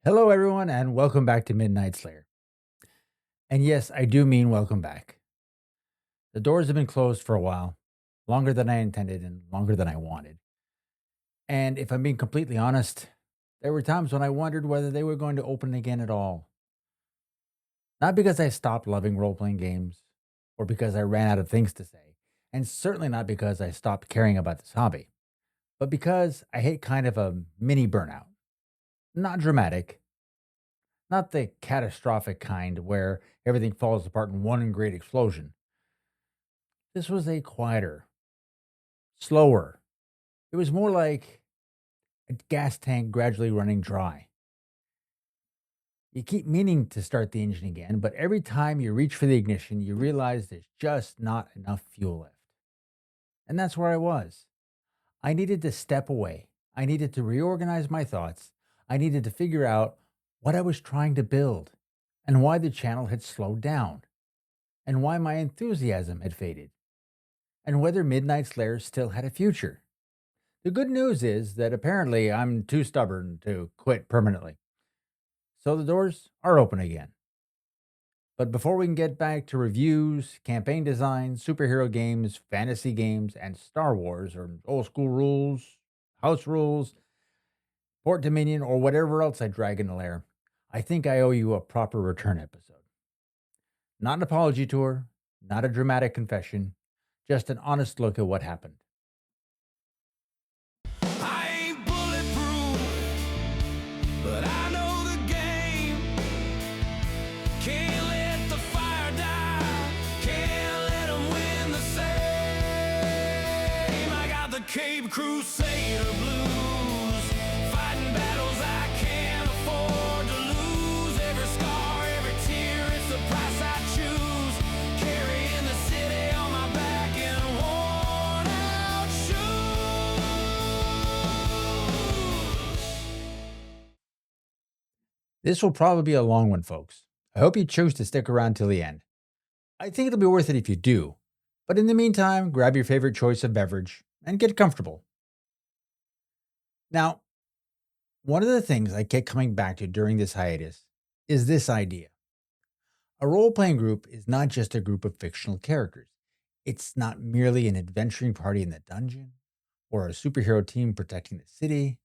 Hello, everyone, and welcome back to Midnight's Lair. And yes, I do mean welcome back. The doors have been closed for a while, longer than I intended and longer than I wanted. And if I'm being completely honest, there were times when I wondered whether they were going to open again at all. Not because I stopped loving role playing games or because I ran out of things to say, and certainly not because I stopped caring about this hobby, but because I hit kind of a mini burnout. Not dramatic, not the catastrophic kind where everything falls apart in one great explosion. This was a quieter, slower. It was more like a gas tank gradually running dry. You keep meaning to start the engine again, but every time you reach for the ignition, you realize there's just not enough fuel left. And that's where I was. I needed to step away. I needed to reorganize my thoughts. I needed to figure out what I was trying to build and why the channel had slowed down and why my enthusiasm had faded and whether Midnight's Lair still had a future. The good news is that apparently I'm too stubborn to quit permanently. So the doors are open again. But before we can get back to reviews, campaign design, superhero games, fantasy games, and Star Wars, or old school rules, house rules, Port Dominion, or whatever else I drag in the lair, I think I owe you a proper return episode. Not an apology tour, not a dramatic confession, just an honest look at what happened. I ain't bulletproof, but I know the game. Can't let the fire die, can't let them win the same. I got the Cape Crusader blues, fighting battles I can't afford to lose. Every scar, every tear, it's the price I choose. Carrying the city on my back in worn out shoes. This will probably be a long one, folks. I hope you choose to stick around till the end. I think it'll be worth it if you do. But in the meantime, grab your favorite choice of beverage and get comfortable. Now, one of the things I kept coming back to during this hiatus is this idea. A role playing group is not just a group of fictional characters, it's not merely an adventuring party in the dungeon or a superhero team protecting the city,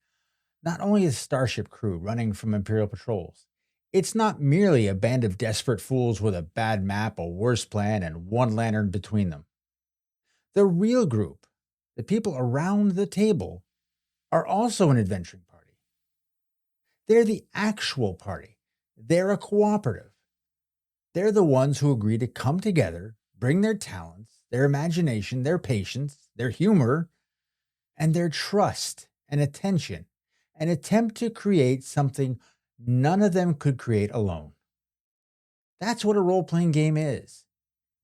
not only a starship crew running from Imperial patrols. It's not merely a band of desperate fools with a bad map, a worse plan, and one lantern between them. The real group, the people around the table, are also an adventuring party. They're the actual party. They're a cooperative. They're the ones who agree to come together, bring their talents, their imagination, their patience, their humor, and their trust and attention, and attempt to create something none of them could create alone. That's what a role playing game is.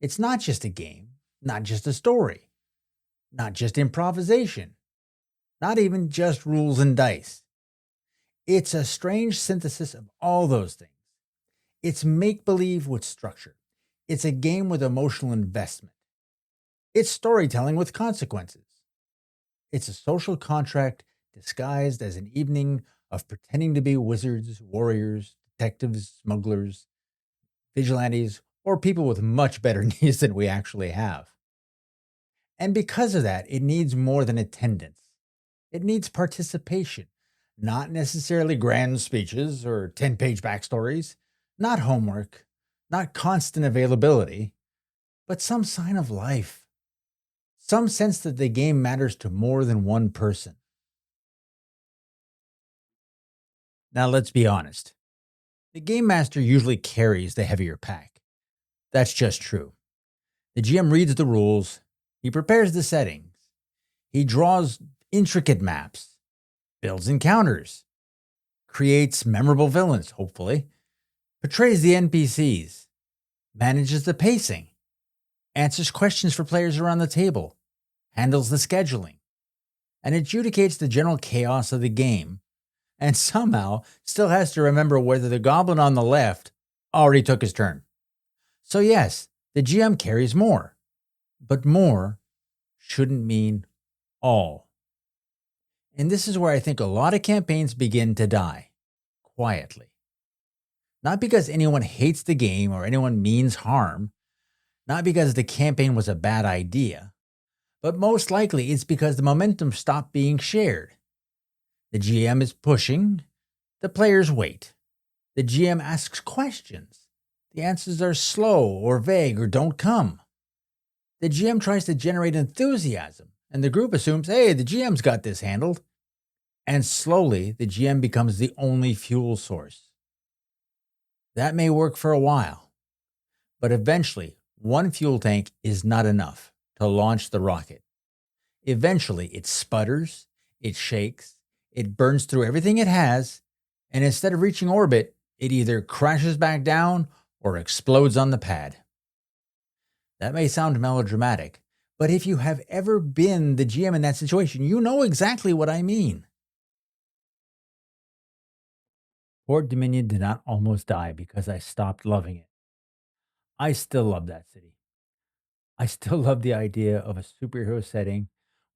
It's not just a game, not just a story, not just improvisation, not even just rules and dice. It's a strange synthesis of all those things. It's make believe with structure. It's a game with emotional investment. It's storytelling with consequences. It's a social contract disguised as an evening of pretending to be wizards, warriors, detectives, smugglers, vigilantes, or people with much better needs than we actually have. And because of that, it needs more than attendance. It needs participation, not necessarily grand speeches or 10-page backstories, not homework, not constant availability, but some sign of life, some sense that the game matters to more than one person. Now, let's be honest. The game master usually carries the heavier pack. That's just true. The GM reads the rules, he prepares the settings, he draws intricate maps, builds encounters, creates memorable villains, hopefully, portrays the NPCs, manages the pacing, answers questions for players around the table, handles the scheduling, and adjudicates the general chaos of the game, and somehow still has to remember whether the goblin on the left already took his turn. So yes, the GM carries more, but more shouldn't mean all. And this is where I think a lot of campaigns begin to die, quietly. Not because anyone hates the game or anyone means harm, not because the campaign was a bad idea, but most likely it's because the momentum stopped being shared. The GM is pushing, the players wait. The GM asks questions. The answers are slow or vague or don't come. The GM tries to generate enthusiasm, and the group assumes, hey, the GM's got this handled. And slowly, the GM becomes the only fuel source. That may work for a while, but eventually, one fuel tank is not enough to launch the rocket. Eventually, it sputters, it shakes, it burns through everything it has, and instead of reaching orbit, it either crashes back down or explodes on the pad. That may sound melodramatic, but if you have ever been the GM in that situation, you know exactly what I mean. Port Dominion did not almost die because I stopped loving it. I still love that city. I still love the idea of a superhero setting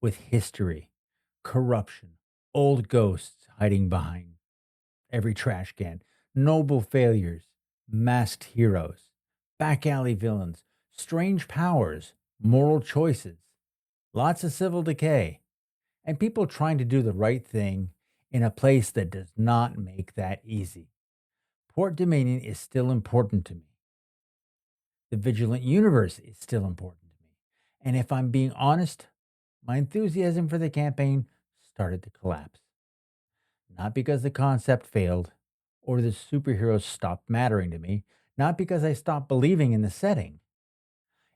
with history, corruption, old ghosts hiding behind every trash can, noble failures, masked heroes, back alley villains, strange powers, moral choices, lots of civil decay, and people trying to do the right thing in a place that does not make that easy. Port Dominion is still important to me. The Vigilant Universe is still important to me. And if I'm being honest, my enthusiasm for the campaign started to collapse. Not because the concept failed or the superheroes stopped mattering to me, not because I stopped believing in the setting.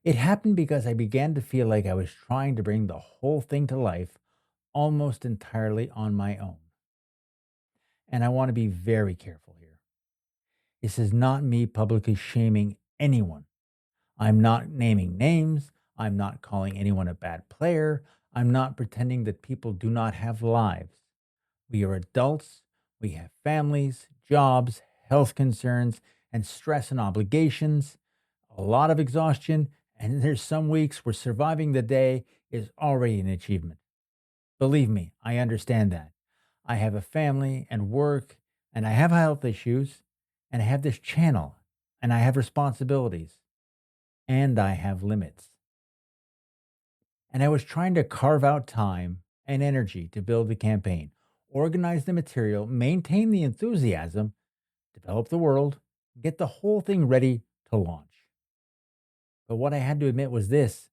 It happened because I began to feel like I was trying to bring the whole thing to life almost entirely on my own. And I want to be very careful here. This is not me publicly shaming anyone. I'm not naming names. I'm not calling anyone a bad player. I'm not pretending that people do not have lives. We are adults. We have families, jobs, health concerns, and stress and obligations, a lot of exhaustion. And there's some weeks where surviving the day is already an achievement. Believe me, I understand that. I have a family and work, and I have health issues, and I have this channel, and I have responsibilities, and I have limits. And I was trying to carve out time and energy to build the campaign, organize the material, maintain the enthusiasm, develop the world, get the whole thing ready to launch. But what I had to admit was this: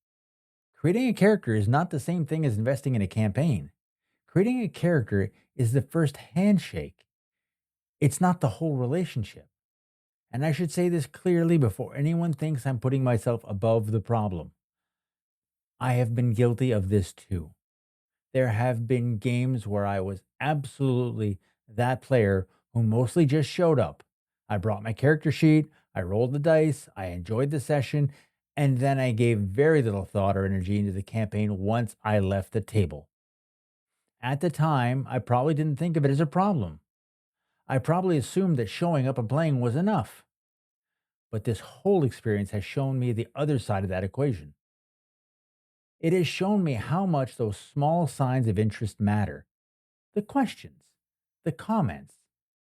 creating a character is not the same thing as investing in a campaign. Creating a character is the first handshake, it's not the whole relationship. And I should say this clearly before anyone thinks I'm putting myself above the problem. I have been guilty of this too. There have been games where I was absolutely that player who mostly just showed up. I brought my character sheet, I rolled the dice, I enjoyed the session, and then I gave very little thought or energy into the campaign once I left the table. At the time, I probably didn't think of it as a problem. I probably assumed that showing up and playing was enough. But this whole experience has shown me the other side of that equation. It has shown me how much those small signs of interest matter: the questions, the comments,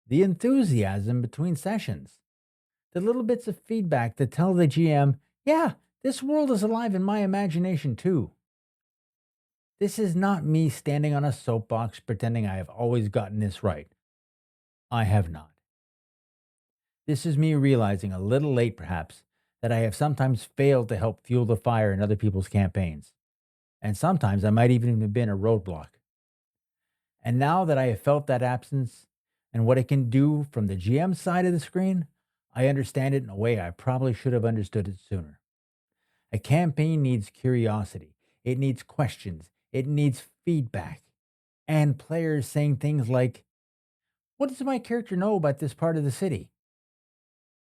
the enthusiasm between sessions, the little bits of feedback that tell the GM, yeah, this world is alive in my imagination too. This is not me standing on a soapbox pretending I have always gotten this right. I have not. This is me realizing a little late, perhaps, that I have sometimes failed to help fuel the fire in other people's campaigns. And sometimes I might even have been a roadblock. And now that I have felt that absence and what it can do from the GM side of the screen, I understand it in a way I probably should have understood it sooner. A campaign needs curiosity, it needs questions, it needs feedback, and players saying things like, what does my character know about this part of the city?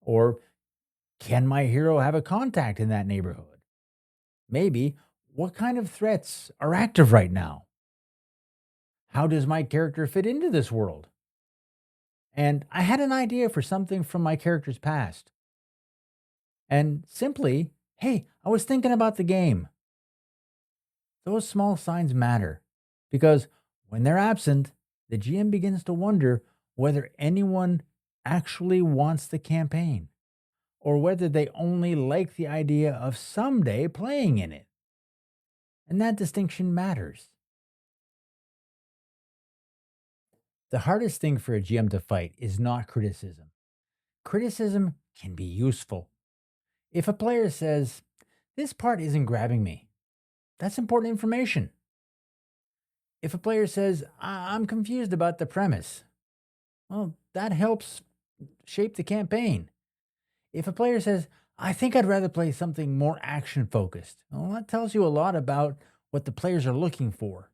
Or, can my hero have a contact in that neighborhood? Maybe, what kind of threats are active right now? How does my character fit into this world? And I had an idea for something from my character's past. And simply, hey, I was thinking about the game. Those small signs matter because when they're absent, the GM begins to wonder whether anyone actually wants the campaign, or whether they only like the idea of someday playing in it. And that distinction matters. The hardest thing for a GM to fight is not criticism. Criticism can be useful. If a player says, "This part isn't grabbing me," that's important information. If a player says, "I'm confused about the premise," well, that helps shape the campaign. If a player says, "I think I'd rather play something more action focused," well, that tells you a lot about what the players are looking for.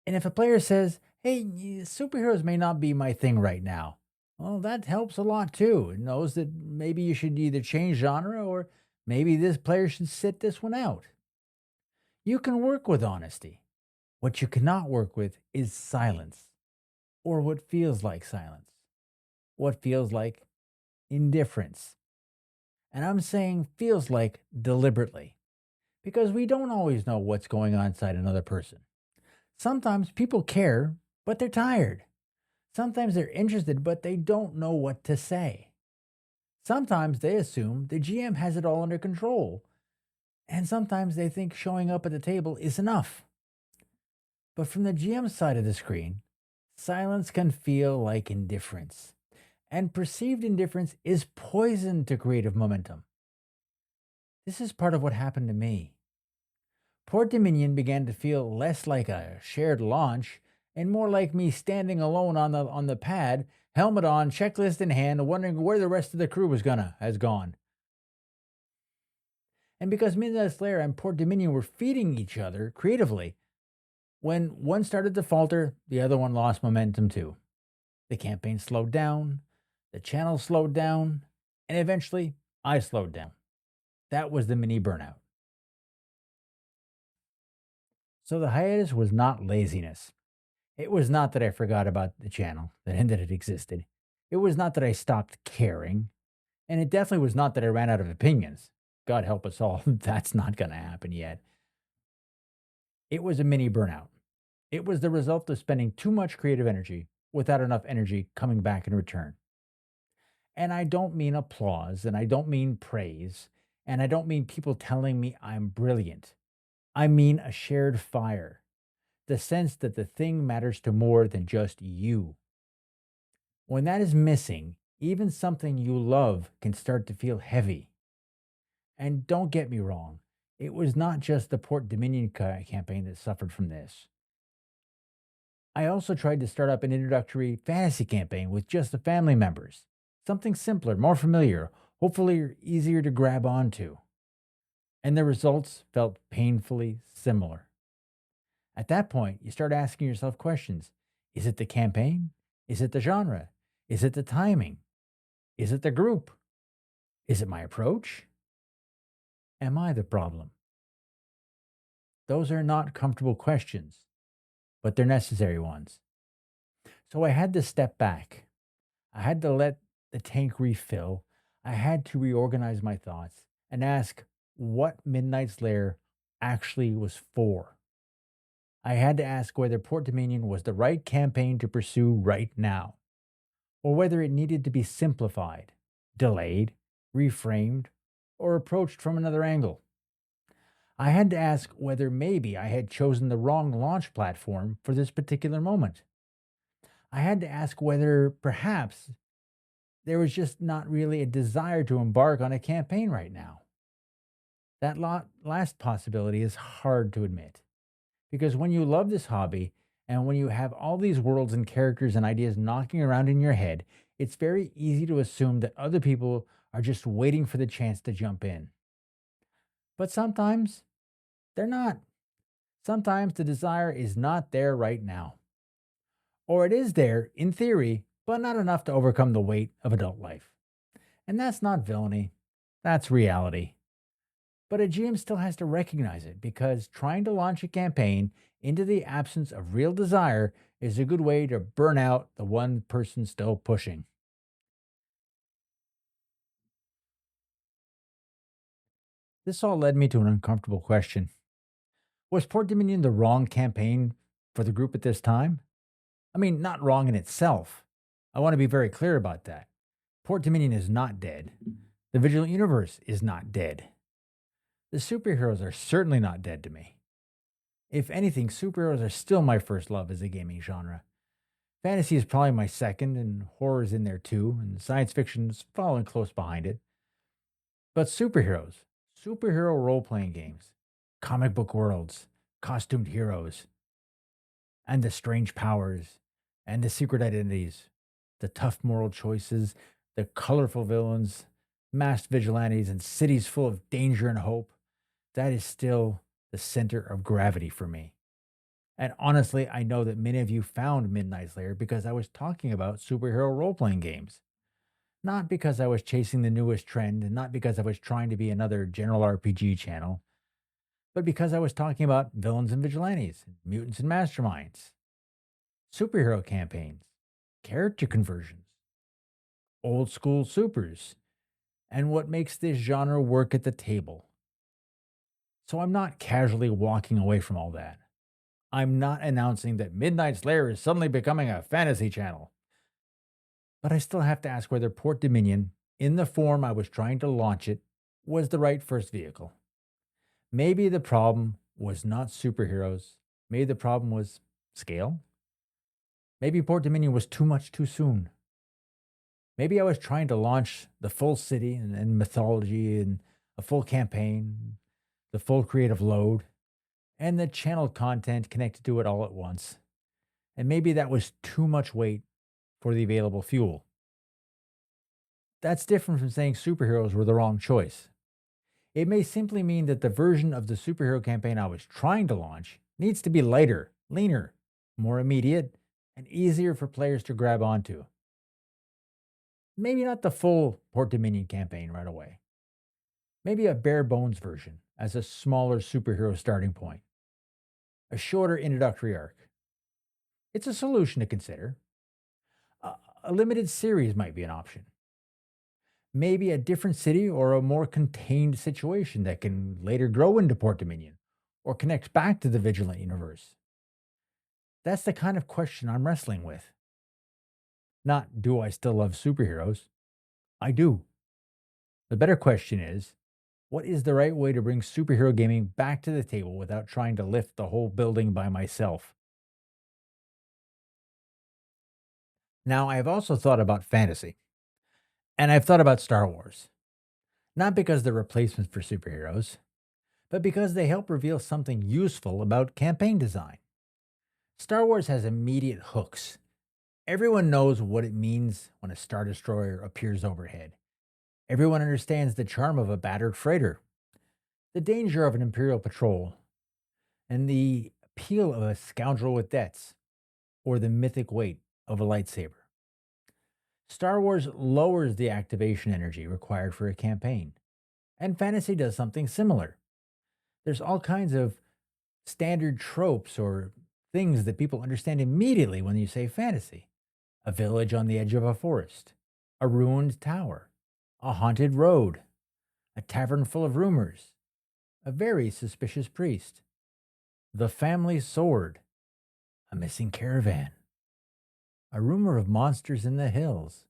And if a player says, "Hey, superheroes may not be my thing right now," well, that helps a lot too. It knows that maybe you should either change genre or maybe this player should sit this one out. You can work with honesty. What you cannot work with is silence, or what feels like silence, what feels like indifference. And I'm saying feels like deliberately, because we don't always know what's going on inside another person. Sometimes people care, but they're tired. Sometimes they're interested, but they don't know what to say. Sometimes they assume the GM has it all under control, and sometimes they think showing up at the table is enough. But from the GM side of the screen, silence can feel like indifference, and perceived indifference is poison to creative momentum. This is part of what happened to me. Port Dominion began to feel less like a shared launch and more like me standing alone on the pad, helmet on, checklist in hand, wondering where the rest of the crew has gone. And because Midnight Lair and Port Dominion were feeding each other creatively, when one started to falter, the other one lost momentum too. The campaign slowed down, the channel slowed down, and eventually I slowed down. That was the mini burnout. So the hiatus was not laziness. It was not that I forgot about the channel, that it existed. It was not that I stopped caring. And it definitely was not that I ran out of opinions. God help us all. That's not going to happen yet. It was a mini burnout. It was the result of spending too much creative energy without enough energy coming back in return. And I don't mean applause, and I don't mean praise, and I don't mean people telling me I'm brilliant. I mean a shared fire, the sense that the thing matters to more than just you. When that is missing, even something you love can start to feel heavy. And don't get me wrong, it was not just the Port Dominion campaign that suffered from this. I also tried to start up an introductory fantasy campaign with just the family members. Something simpler, more familiar, hopefully easier to grab onto. And the results felt painfully similar. At that point, you start asking yourself questions. Is it the campaign? Is it the genre? Is it the timing? Is it the group? Is it my approach? Am I the problem? Those are not comfortable questions, but they're necessary ones. So I had to step back. I had to let the tank refill. I had to reorganize my thoughts and ask what Midnight's Lair actually was for. I had to ask whether Port Dominion was the right campaign to pursue right now, or whether it needed to be simplified, delayed, reframed, or approached from another angle. I had to ask whether maybe I had chosen the wrong launch platform for this particular moment. I had to ask whether perhaps there was just not really a desire to embark on a campaign right now. That last possibility is hard to admit because when you love this hobby and when you have all these worlds and characters and ideas knocking around in your head, it's very easy to assume that other people are just waiting for the chance to jump in. But sometimes they're not. Sometimes the desire is not there right now. Or it is there in theory, but not enough to overcome the weight of adult life. And that's not villainy, that's reality. But a GM still has to recognize it because trying to launch a campaign into the absence of real desire is a good way to burn out the one person still pushing. This all led me to an uncomfortable question. Was Port Dominion the wrong campaign for the group at this time? I mean, not wrong in itself, I want to be very clear about that. Port Dominion is not dead. The Vigilant Universe is not dead. The superheroes are certainly not dead to me. If anything, superheroes are still my first love as a gaming genre. Fantasy is probably my second, and horror is in there too, and science fiction is following close behind it. But superheroes, superhero role playing games, comic book worlds, costumed heroes, and the strange powers, and the secret identities, the tough moral choices, the colorful villains, masked vigilantes, and cities full of danger and hope, that is still the center of gravity for me. And honestly, I know that many of you found Midnight's Lair because I was talking about superhero role playing games. Not because I was chasing the newest trend, and not because I was trying to be another general RPG channel, but because I was talking about villains and vigilantes, mutants and masterminds, superhero campaigns, character conversions, old school supers, and what makes this genre work at the table. So I'm not casually walking away from all that. I'm not announcing that Midnight's Lair is suddenly becoming a fantasy channel. But I still have to ask whether Port Dominion, in the form I was trying to launch it, was the right first vehicle. Maybe the problem was not superheroes. Maybe the problem was scale. Maybe Port Dominion was too much too soon. Maybe I was trying to launch the full city and mythology and a full campaign, the full creative load, and the channel content connected to it all at once. And maybe that was too much weight for the available fuel. That's different from saying superheroes were the wrong choice. It may simply mean that the version of the superhero campaign I was trying to launch needs to be lighter, leaner, more immediate, and easier for players to grab onto. Maybe not the full Port Dominion campaign right away. Maybe a bare bones version as a smaller superhero starting point, a shorter introductory arc. It's a solution to consider. A limited series might be an option. Maybe a different city or a more contained situation that can later grow into Port Dominion or connect back to the Vigilant Universe. That's the kind of question I'm wrestling with. Not, do I still love superheroes? I do. The better question is, what is the right way to bring superhero gaming back to the table without trying to lift the whole building by myself? Now, I have also thought about fantasy, and I've thought about Star Wars. Not because they're replacements for superheroes, but because they help reveal something useful about campaign design. Star Wars has immediate hooks. Everyone knows what it means when a Star Destroyer appears overhead. Everyone understands the charm of a battered freighter, the danger of an Imperial patrol, and the appeal of a scoundrel with debts, or the mythic weight of a lightsaber. Star Wars lowers the activation energy required for a campaign, and fantasy does something similar. There's all kinds of standard tropes or things that people understand immediately when you say fantasy: a village on the edge of a forest, a ruined tower, a haunted road, a tavern full of rumors, a very suspicious priest, the family sword, a missing caravan, a rumor of monsters in the hills,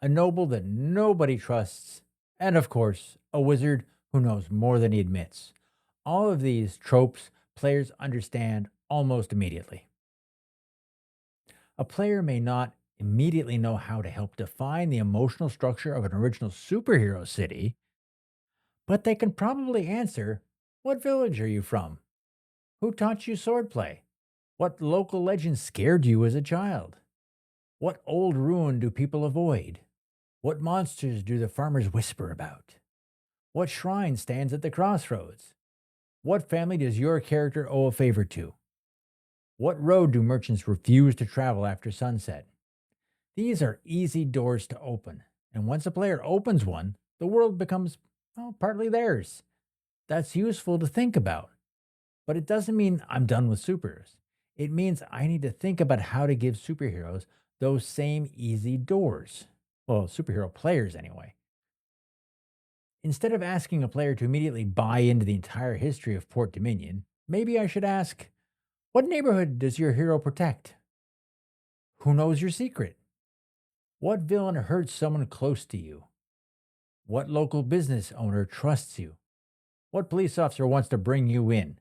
a noble that nobody trusts, and of course, a wizard who knows more than he admits. All of these tropes players understand almost immediately. A player may not immediately know how to help define the emotional structure of an original superhero city, but they can probably answer, what village are you from? Who taught you swordplay? What local legend scared you as a child? What old ruin do people avoid? What monsters do the farmers whisper about? What shrine stands at the crossroads? What family does your character owe a favor to? What road do merchants refuse to travel after sunset? These are easy doors to open, and once a player opens one, the world becomes, well, partly theirs. That's useful to think about, but it doesn't mean I'm done with superheroes. It means I need to think about how to give superheroes those same easy doors. Well, superhero players, anyway. Instead of asking a player to immediately buy into the entire history of Port Dominion, maybe I should ask, what neighborhood does your hero protect? Who knows your secret? What villain hurts someone close to you? What local business owner trusts you? What police officer wants to bring you in?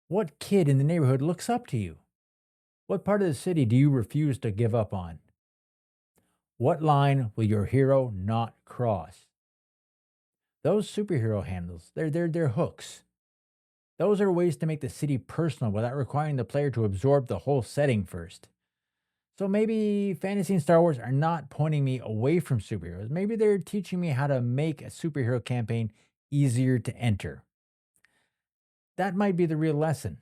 What kid in the neighborhood looks up to you? What part of the city do you refuse to give up on? What line will your hero not cross? Those superhero handles, they're hooks. Those are ways to make the city personal without requiring the player to absorb the whole setting first. So maybe fantasy and Star Wars are not pointing me away from superheroes. Maybe they're teaching me how to make a superhero campaign easier to enter. That might be the real lesson.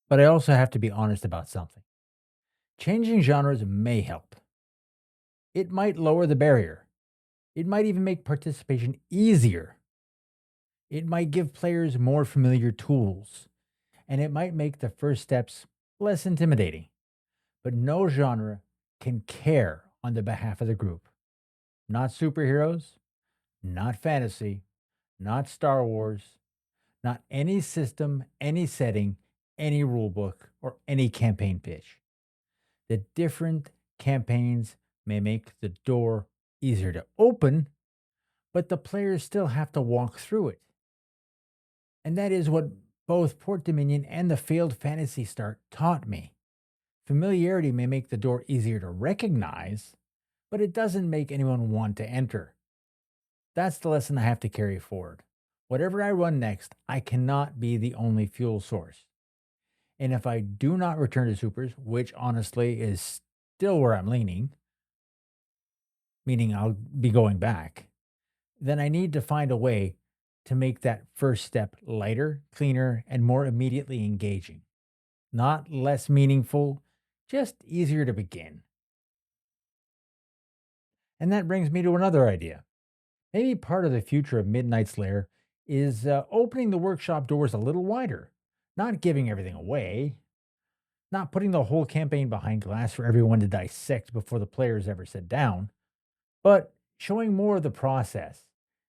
But I also have to be honest about something. Changing genres may help. It might lower the barrier. It might even make participation easier. It might give players more familiar tools. And it might make the first steps less intimidating. But no genre can care on the behalf of the group. Not superheroes, not fantasy, not Star Wars, not any system, any setting, any rulebook, or any campaign pitch. The different campaigns may make the door easier to open, but the players still have to walk through it. And that is what both Port Dominion and the failed Fantasy Start taught me. Familiarity may make the door easier to recognize, but it doesn't make anyone want to enter. That's the lesson I have to carry forward. Whatever I run next, I cannot be the only fuel source. And if I do not return to supers, which honestly is still where I'm leaning, meaning I'll be going back, then I need to find a way to make that first step lighter, cleaner, and more immediately engaging. Not less meaningful, just easier to begin. And that brings me to another idea. Maybe part of the future of Midnight's Lair is opening the workshop doors a little wider, not giving everything away, not putting the whole campaign behind glass for everyone to dissect before the players ever sit down, but showing more of the process.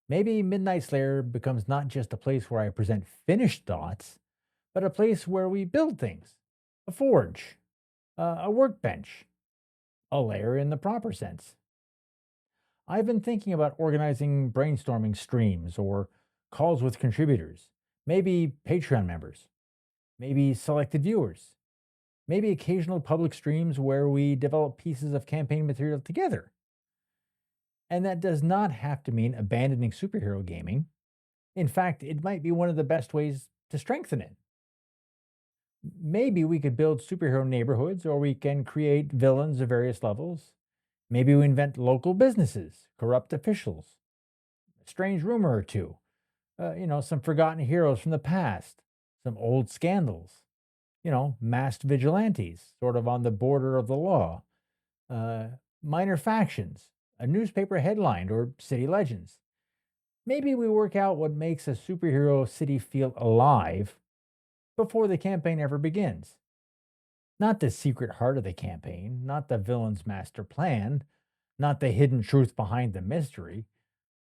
Maybe Midnight's Lair becomes not just a place where I present finished thoughts, but a place where we build things, a forge, a workbench, a lair in the proper sense. I've been thinking about organizing brainstorming streams or calls with contributors, maybe Patreon members, maybe selected viewers, maybe occasional public streams where we develop pieces of campaign material together. And that does not have to mean abandoning superhero gaming. In fact, it might be one of the best ways to strengthen it. Maybe we could build superhero neighborhoods, or we can create villains of various levels. Maybe we invent local businesses, corrupt officials, a strange rumor or two, some forgotten heroes from the past, some old scandals, masked vigilantes, sort of on the border of the law, minor factions, a newspaper headline, or city legends. Maybe we work out what makes a superhero city feel alive before the campaign ever begins. Not the secret heart of the campaign, not the villain's master plan, not the hidden truth behind the mystery,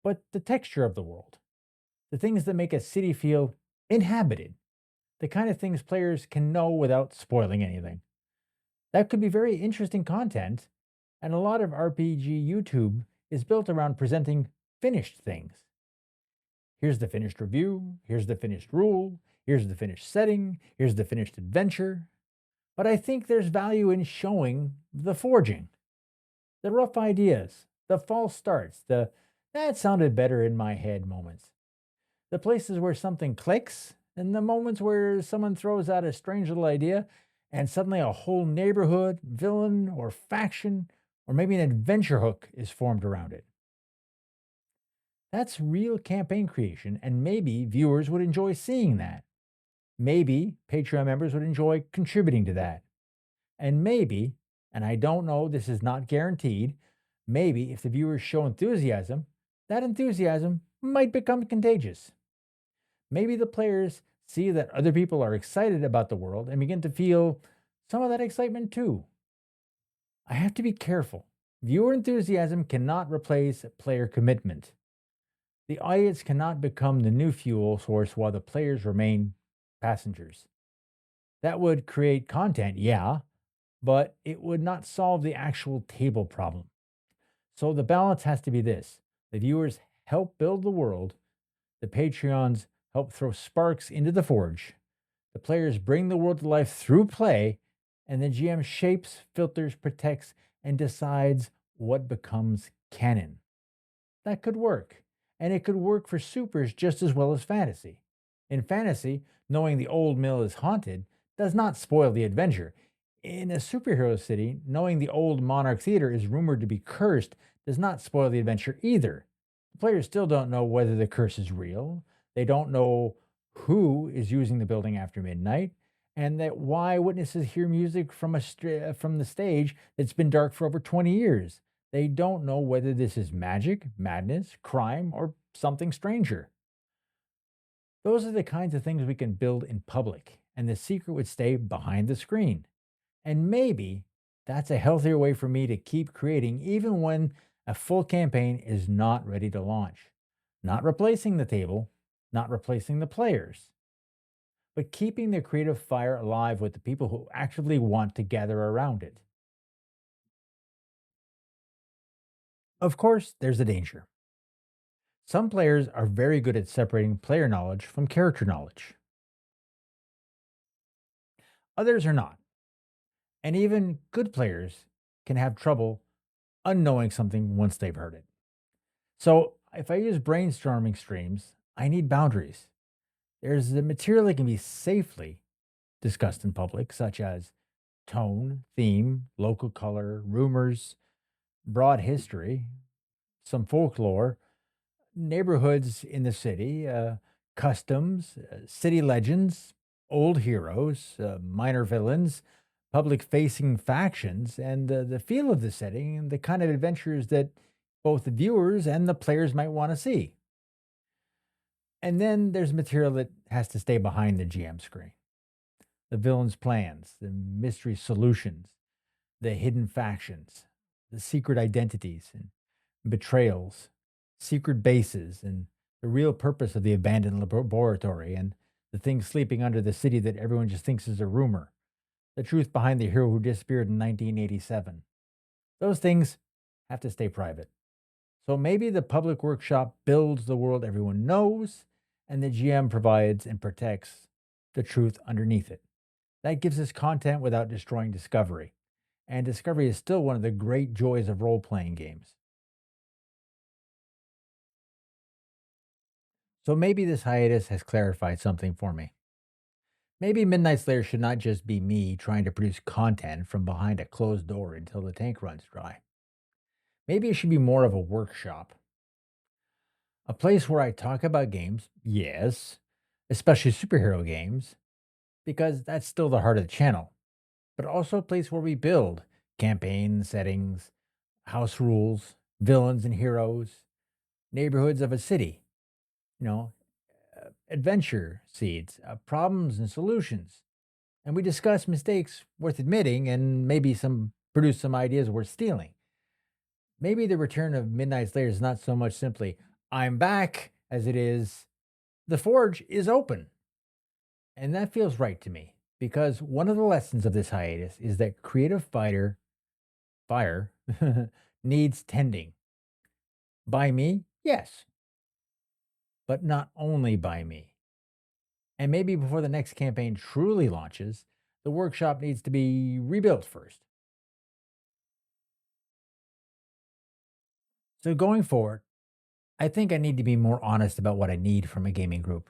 but the texture of the world. The things that make a city feel inhabited. The kind of things players can know without spoiling anything. That could be very interesting content, and a lot of RPG YouTube is built around presenting finished things. Here's the finished review, here's the finished rule, here's the finished setting, here's the finished adventure. But I think there's value in showing the forging, the rough ideas, the false starts, the that sounded better in my head moments, the places where something clicks, and the moments where someone throws out a strange little idea and suddenly a whole neighborhood, villain, or faction, or maybe an adventure hook is formed around it. That's real campaign creation, and maybe viewers would enjoy seeing that. Maybe Patreon members would enjoy contributing to that. And maybe, and I don't know, this is not guaranteed, maybe if the viewers show enthusiasm, that enthusiasm might become contagious. Maybe the players see that other people are excited about the world and begin to feel some of that excitement too. I have to be careful. Viewer enthusiasm cannot replace player commitment. The audience cannot become the new fuel source while the players remain passengers. That would create content, yeah, but it would not solve the actual table problem. So the balance has to be this: the viewers help build the world, the Patreons help throw sparks into the forge, the players bring the world to life through play, and the GM shapes, filters, protects, and decides what becomes canon. That could work. And it could work for supers just as well as fantasy. In fantasy, knowing the old mill is haunted does not spoil the adventure. In a superhero city, knowing the old Monarch Theater is rumored to be cursed does not spoil the adventure either. The players still don't know whether the curse is real. They don't know who is using the building after midnight, and that why witnesses hear music from from the stage that's been dark for over 20 years. They don't know whether this is magic, madness, crime, or something stranger. Those are the kinds of things we can build in public, and the secret would stay behind the screen. And maybe that's a healthier way for me to keep creating even when a full campaign is not ready to launch. Not replacing the table, not replacing the players, but keeping the creative fire alive with the people who actively want to gather around it. Of course, there's a danger. Some players are very good at separating player knowledge from character knowledge. Others are not. And even good players can have trouble unknowing something once they've heard it. So if I use brainstorming streams, I need boundaries. There's the material that can be safely discussed in public, such as tone, theme, local color, rumors, broad history, some folklore, neighborhoods in the city, customs, city legends, old heroes, minor villains, public facing factions, and the feel of the setting and the kind of adventures that both the viewers and the players might want to see. And then there's material that has to stay behind the GM screen: the villain's plans, the mystery solutions, the hidden factions, the secret identities and betrayals, secret bases, and the real purpose of the abandoned laboratory, and the thing sleeping under the city that everyone just thinks is a rumor, the truth behind the hero who disappeared in 1987. Those things have to stay private. So maybe the public workshop builds the world everyone knows, and the GM provides and protects the truth underneath it. That gives us content without destroying discovery. And discovery is still one of the great joys of role playing games. So maybe this hiatus has clarified something for me. Maybe Midnight's Lair should not just be me trying to produce content from behind a closed door until the tank runs dry. Maybe it should be more of a workshop, a place where I talk about games, yes, especially superhero games, because that's still the heart of the channel, but also a place where we build campaign settings, house rules, villains and heroes, neighborhoods of a city, you know, adventure seeds, problems and solutions. And we discuss mistakes worth admitting and maybe some produce some ideas worth stealing. Maybe the return of Midnight's Lair is not so much simply, I'm back, as it is, the forge is open. And that feels right to me because one of the lessons of this hiatus is that creative fire needs tending. By me, yes, but not only by me. And maybe before the next campaign truly launches, the workshop needs to be rebuilt first. So going forward, I think I need to be more honest about what I need from a gaming group.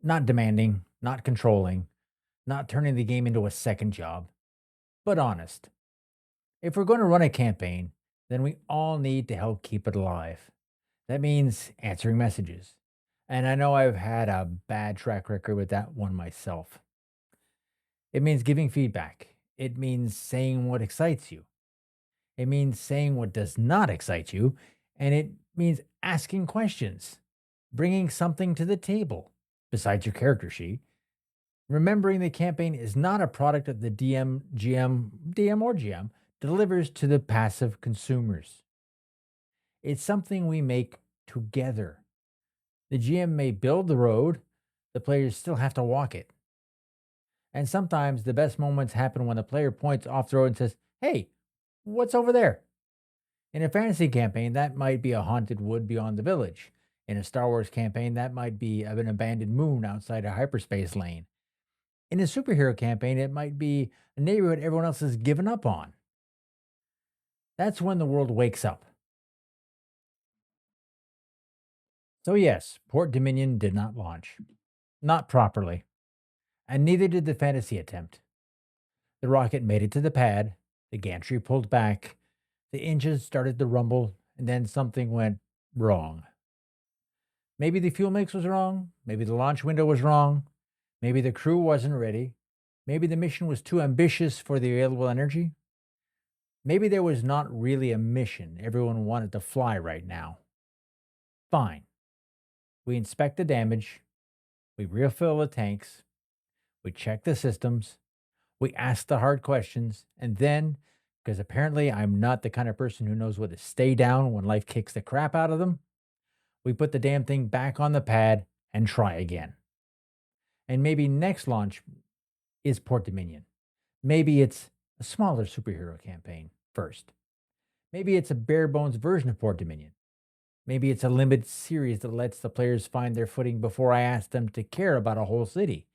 Not demanding, not controlling, not turning the game into a second job, but honest. If we're going to run a campaign, then we all need to help keep it alive. That means answering messages. And I know I've had a bad track record with that one myself. It means giving feedback. It means saying what excites you. It means saying what does not excite you. And it means asking questions, bringing something to the table besides your character sheet. Remembering the campaign is not a product of the DM or GM delivers to the passive consumers. It's something we make together. The GM may build the road, the players still have to walk it. And sometimes the best moments happen when the player points off the road and says, "Hey, what's over there?" In a fantasy campaign, that might be a haunted wood beyond the village. In a Star Wars campaign, that might be an abandoned moon outside a hyperspace lane. In a superhero campaign, it might be a neighborhood everyone else has given up on. That's when the world wakes up. So, yes, Port Dominion did not launch. Not properly. And neither did the fantasy attempt. The rocket made it to the pad, the gantry pulled back, the engines started to rumble, and then something went wrong. Maybe the fuel mix was wrong. Maybe the launch window was wrong. Maybe the crew wasn't ready. Maybe the mission was too ambitious for the available energy. Maybe there was not really a mission everyone wanted to fly right now. Fine. We inspect the damage. We refill the tanks. We check the systems. We ask the hard questions. And then, because apparently I'm not the kind of person who knows what to stay down when life kicks the crap out of them, we put the damn thing back on the pad and try again. And maybe next launch is Port Dominion. Maybe it's a smaller superhero campaign first. Maybe it's a bare bones version of Port Dominion. Maybe it's a limited series that lets the players find their footing before I ask them to care about a whole city.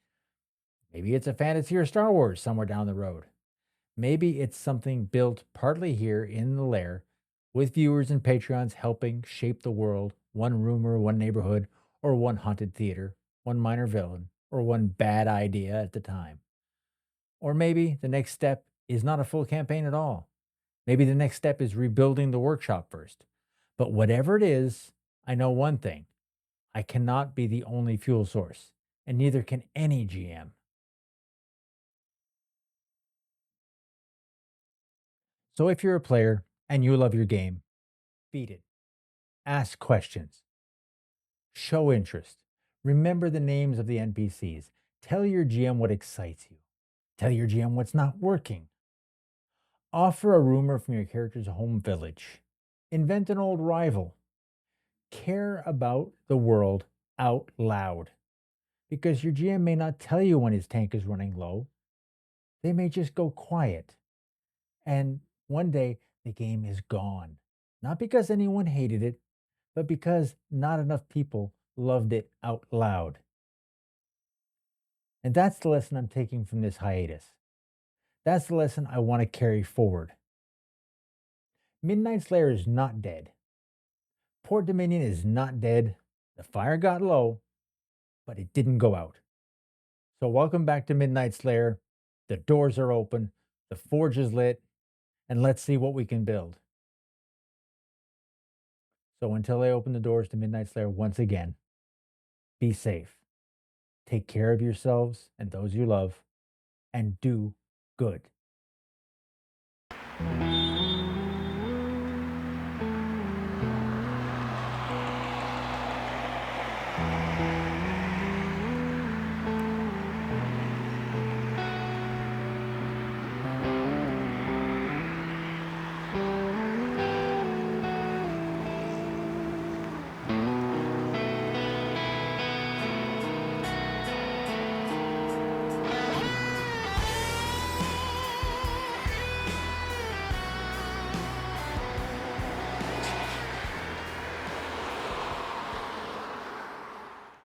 Maybe it's a fantasy or Star Wars somewhere down the road. Maybe it's something built partly here in the Lair, with viewers and Patreons helping shape the world, one rumor, one neighborhood, or one haunted theater, one minor villain, or one bad idea at the time. Or maybe the next step is not a full campaign at all. Maybe the next step is rebuilding the workshop first. But whatever it is, I know one thing: I cannot be the only fuel source, and neither can any GM. So if you're a player and you love your game, feed it, ask questions, show interest, remember the names of the NPCs, tell your GM what excites you, tell your GM what's not working, offer a rumor from your character's home village, invent an old rival, care about the world out loud. Because your GM may not tell you when his tank is running low, they may just go quiet. And one day the game is gone. Not because anyone hated it, but because not enough people loved it out loud. And that's the lesson I'm taking from this hiatus. That's the lesson I want to carry forward. Midnight's Lair is not dead. Port Dominion is not dead. The fire got low, but it didn't go out. So welcome back to Midnight's Lair. The doors are open, the forge is lit, and let's see what we can build. So until I open the doors to Midnight's Lair once again, be safe. Take care of yourselves and those you love, and do good.